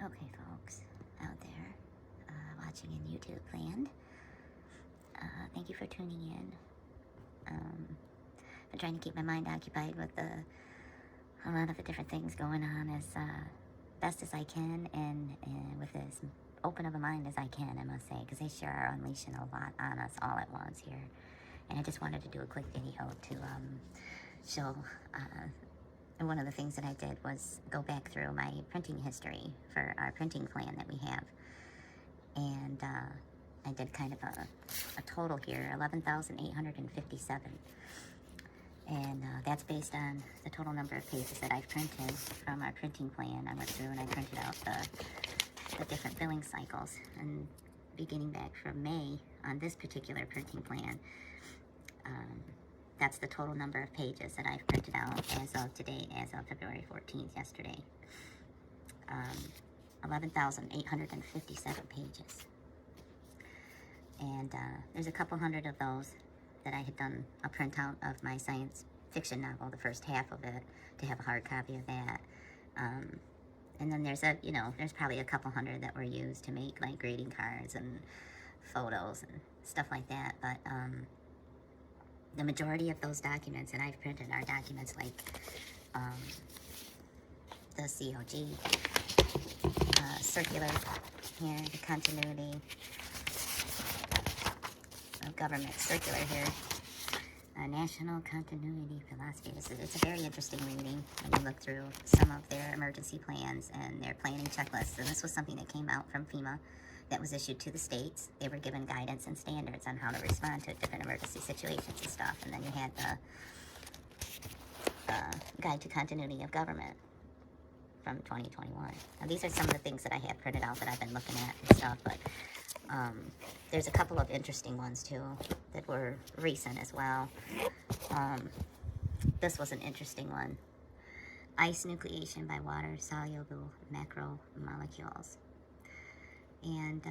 Okay, folks out there watching in YouTube land, thank you for tuning in. I'm trying to keep my mind occupied with a lot of the different things going on as best as I can, and with as open of a mind as I can, I must say, because they sure are unleashing a lot on us all at once here. And I just wanted to do a quick video to show. And one of the things that I did was go back through my printing history for our printing plan that we have. And I did kind of a total here, 11,857. And that's based on the total number of pages that I've printed from our printing plan. I went through and I printed out the different billing cycles. And beginning back from May on this particular printing plan, that's the total number of pages that I've printed out as of today, as of February 14th, yesterday. 11,857 pages. And there's a couple hundred of those that I had done a printout of my science fiction novel, the first half of it, to have a hard copy of that. And then there's there's probably a couple hundred that were used to make like greeting cards and photos and stuff like that. But the majority of those documents that I've printed are documents like the COG circular here, the continuity of government circular here, national continuity philosophy. It's a very interesting reading when you look through some of their emergency plans and their planning checklists. And this was something that came out from FEMA that was issued to the states. They were given guidance and standards on how to respond to different emergency situations and stuff. And then you had the Guide to Continuity of Government from 2021. Now these are some of the things that I have printed out that I've been looking at and stuff, but there's a couple of interesting ones too that were recent as well. This was an interesting one. Ice nucleation by water-soluble macromolecules. And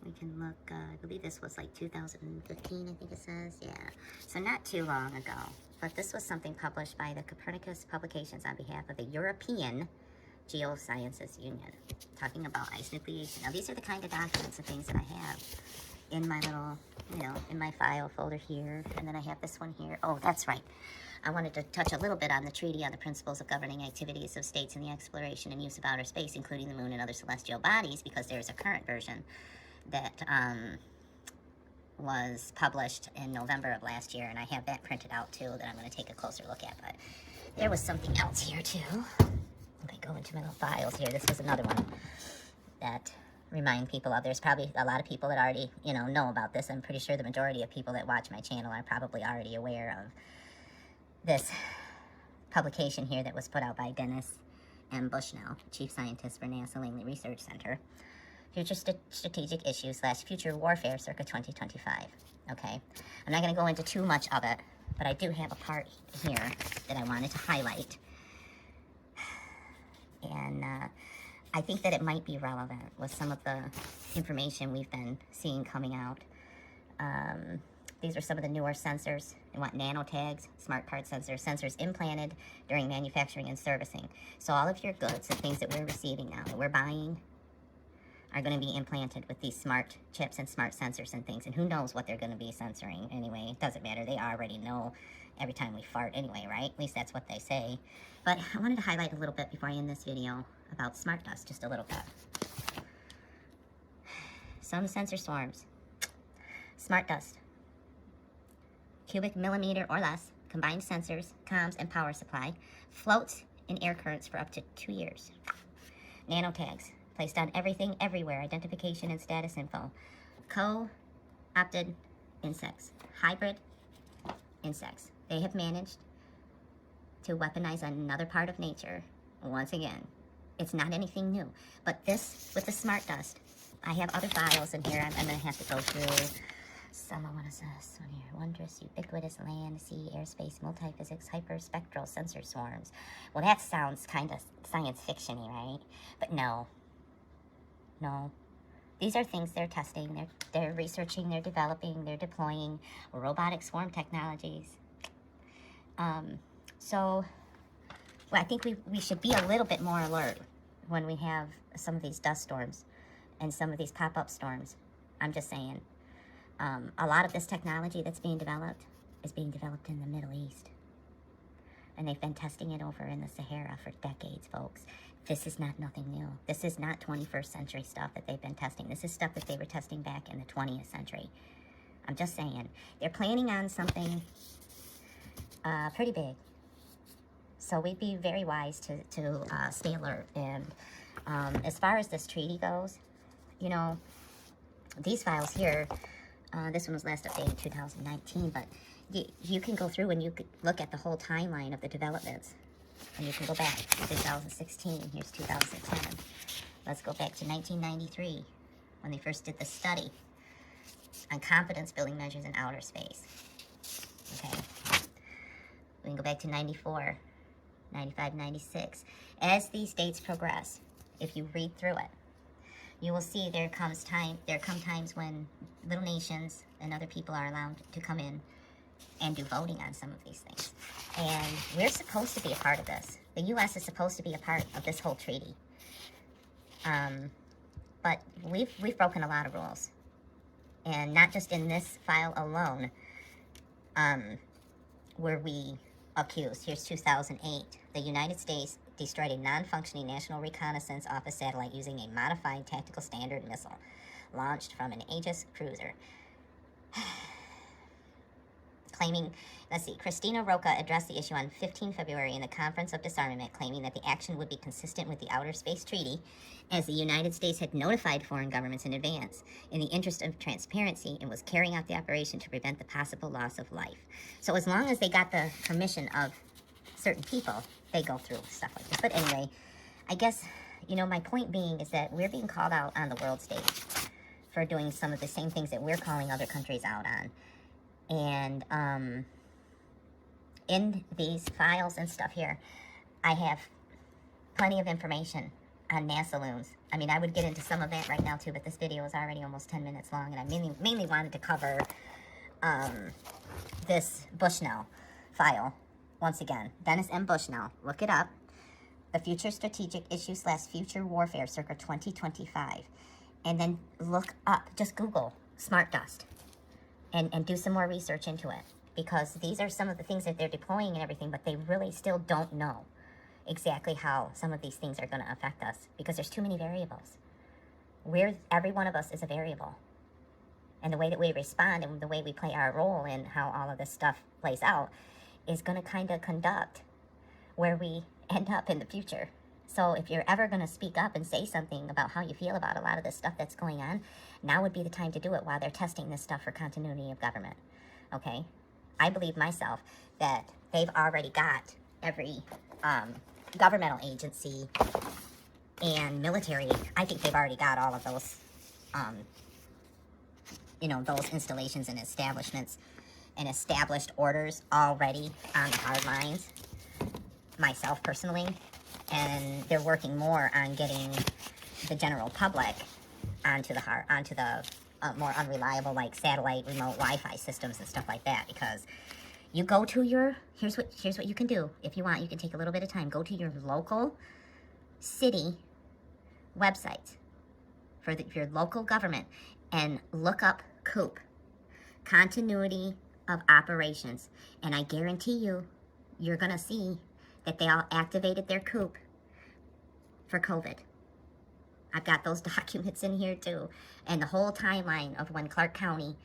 we can look, I believe this was like 2015, I think it says, yeah. So not too long ago. But this was something published by the Copernicus Publications on behalf of the European Geosciences Union, talking about ice nucleation. Now these are the kind of documents and things that I have in my little, in my file folder here. And then I have this one here. Oh, that's right. I wanted to touch a little bit on the Treaty on the Principles of Governing Activities of States in the Exploration and Use of Outer Space, including the Moon and Other Celestial Bodies, because there's a current version that was published in November of last year, and I have that printed out too that I'm going to take a closer look at. But there was something else here too. If I go into my little files here, this was another one that remind people of. There's probably a lot of people that already, know about this. I'm pretty sure the majority of people that watch my channel are probably already aware of this publication here that was put out by Dennis M. Bushnell, Chief Scientist for NASA Langley Research Center. Future Strategic Issues / Future Warfare circa 2025. Okay, I'm not going to go into too much of it, but I do have a part here that I wanted to highlight. And I think that it might be relevant with some of the information we've been seeing coming out. These are some of the newer sensors. They want nanotags, smart card sensors implanted during manufacturing and servicing. So all of your goods and things that we're receiving now, that we're buying, are going to be implanted with these smart chips and smart sensors and things. And who knows what they're going to be censoring anyway. It doesn't matter. They already know every time we fart anyway, right? At least that's what they say. But I wanted to highlight a little bit before I end this video about smart dust, just a little bit. Some sensor swarms. Smart dust. Cubic millimeter or less, combined sensors, comms, and power supply, floats in air currents for up to 2 years. Nanotags, placed on everything, everywhere, identification and status info. Co-opted insects, hybrid insects. They have managed to weaponize another part of nature. Once again, it's not anything new. But this, with the smart dust, I have other files in here. I'm going to have to go through some. What is this one here? Wondrous, ubiquitous land, sea, airspace, multiphysics, hyperspectral sensor swarms. Well, that sounds kind of science fiction-y, right? But no. No. These are things they're testing, they're researching, they're developing, they're deploying robotic swarm technologies. So, well, I think we should be a little bit more alert when we have some of these dust storms and some of these pop-up storms. I'm just saying, a lot of this technology that's being developed is being developed in the Middle East. And they've been testing it over in the Sahara for decades, folks. This is not nothing new. This is not 21st century stuff that they've been testing. This is stuff that they were testing back in the 20th century. I'm just saying, they're planning on something pretty big. So we'd be very wise to stay alert. And as far as this treaty goes, you know, these files here, this one was last updated in 2019, but you can go through and you could look at the whole timeline of the developments. And you can go back to 2016, here's 2010. Let's go back to 1993, when they first did the study on confidence building measures in outer space. Okay. We can go back to 94, 95, 96. As these dates progress, if you read through it, you will see there come times when little nations and other people are allowed to come in and do voting on some of these things. And we're supposed to be a part of this. The U.S. is supposed to be a part of this whole treaty. But we've broken a lot of rules. And not just in this file alone were we accused. Here's 2008. The United States destroyed a non-functioning National Reconnaissance Office satellite using a modified tactical standard missile launched from an Aegis cruiser. Claiming, let's see, Christina Roca addressed the issue on 15 February in the Conference of Disarmament, claiming that the action would be consistent with the Outer Space Treaty, as the United States had notified foreign governments in advance. In the interest of transparency, and was carrying out the operation to prevent the possible loss of life. So as long as they got the permission of certain people, they go through stuff like this. But anyway, I guess, you know, my point being is that we're being called out on the world stage for doing some of the same things that we're calling other countries out on. And in these files and stuff here, I have plenty of information on NASA loons. I mean, I would get into some of that right now too, but this video is already almost 10 minutes long, and I mainly wanted to cover this Bushnell file. Once again, Dennis M. Bushnell, look it up. The Future Strategic Issue / Future Warfare circa 2025. And then look up, just Google smart dust. And do some more research into it, because these are some of the things that they're deploying and everything, but they really still don't know exactly how some of these things are going to affect us, because there's too many variables. Every one of us is a variable, and the way that we respond and the way we play our role in how all of this stuff plays out is going to kind of conduct where we end up in the future. So if you're ever going to speak up and say something about how you feel about a lot of this stuff that's going on, now would be the time to do it while they're testing this stuff for continuity of government. Okay? I believe myself that they've already got every governmental agency and military. I think they've already got all of those, those installations and establishments and established orders already on the hard lines, myself personally. And they're working more on getting the general public onto the more unreliable, like satellite remote Wi-Fi systems and stuff like that. Because you go to here's what you can do if you want. You can take a little bit of time. Go to your local city website for your local government and look up COOP, Continuity of Operations, and I guarantee you're gonna see that they all activated their COOP for COVID. I've got those documents in here too. And the whole timeline of when Clark County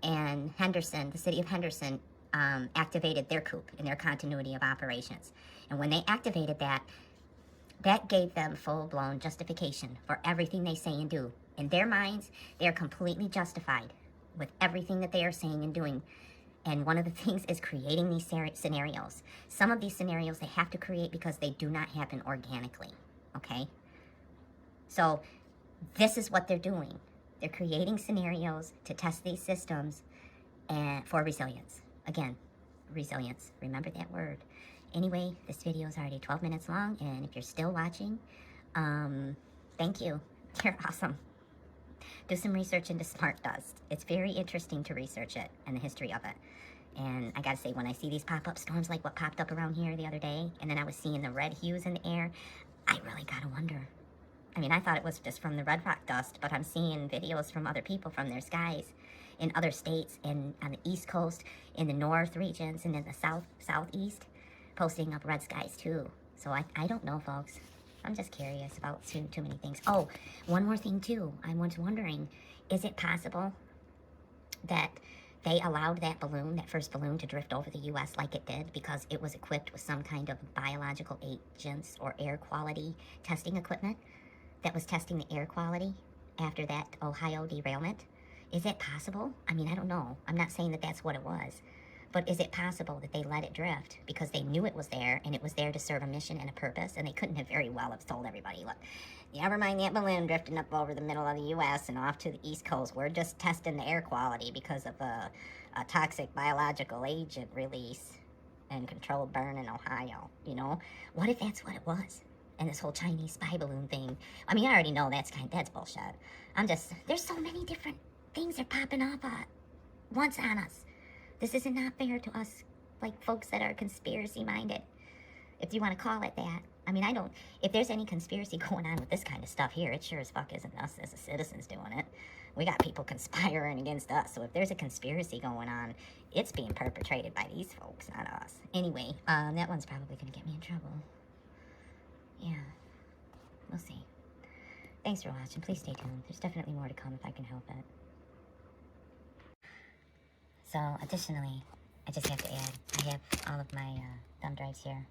and Henderson, the city of Henderson, activated their COOP in their continuity of operations. And when they activated that gave them full-blown justification for everything they say and do. In their minds, they are completely justified with everything that they are saying and doing. And one of the things is creating these scenarios. Some of these scenarios they have to create because they do not happen organically, okay? So this is what they're doing. They're creating scenarios to test these systems and for resilience. Again, resilience. Remember that word. Anyway, this video is already 12 minutes long, and if you're still watching, thank you. You're awesome. Do some research into smart dust. It's very interesting to research it and the history of it. And I gotta say, when I see these pop-up storms like what popped up around here the other day, and then I was seeing the red hues in the air, I really gotta wonder, mean, I thought it was just from the red rock dust, but I'm seeing videos from other people from their skies in other states, on the East Coast, in the North regions, and in the Southeast, posting up red skies too. So I don't know, folks. I'm just curious about too many things. Oh, one more thing too. I was wondering, is it possible that they allowed that balloon, that first balloon, to drift over the U.S. like it did because it was equipped with some kind of biological agents or air quality testing equipment that was testing the air quality after that Ohio derailment? Is it possible? I mean, I don't know. I'm not saying that that's what it was. But is it possible that they let it drift because they knew it was there and it was there to serve a mission and a purpose, and they couldn't have very well have told everybody, look, never mind that balloon drifting up over the middle of the U.S. and off to the East Coast. We're just testing the air quality because of a toxic biological agent release and controlled burn in Ohio, you know? What if that's what it was? And this whole Chinese spy balloon thing. I mean, I already know that's bullshit. There's so many different things that are popping up once on us. This is not fair to us, like, folks that are conspiracy-minded, if you want to call it that. I mean, if there's any conspiracy going on with this kind of stuff here, it sure as fuck isn't us as the citizens doing it. We got people conspiring against us, so if there's a conspiracy going on, it's being perpetrated by these folks, not us. Anyway, that one's probably going to get me in trouble. Yeah, we'll see. Thanks for watching. Please stay tuned. There's definitely more to come if I can help it. So, additionally, I just have to add, I have all of my thumb drives here.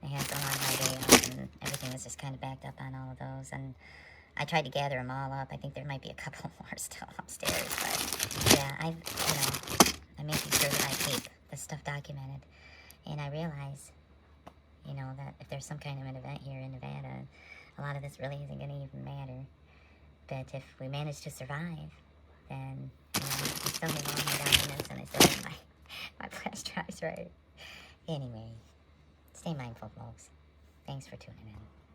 I have them on my day off, and everything is just kind of backed up on all of those. And I tried to gather them all up. I think there might be a couple more still upstairs, but yeah, I'm making sure that I keep this stuff documented. And I realize, that if there's some kind of an event here in Nevada, a lot of this really isn't going to even matter. But if we manage to survive, then, I still have all my documents and I still have my flash drives, right? Anyway, stay mindful, folks. Thanks for tuning in.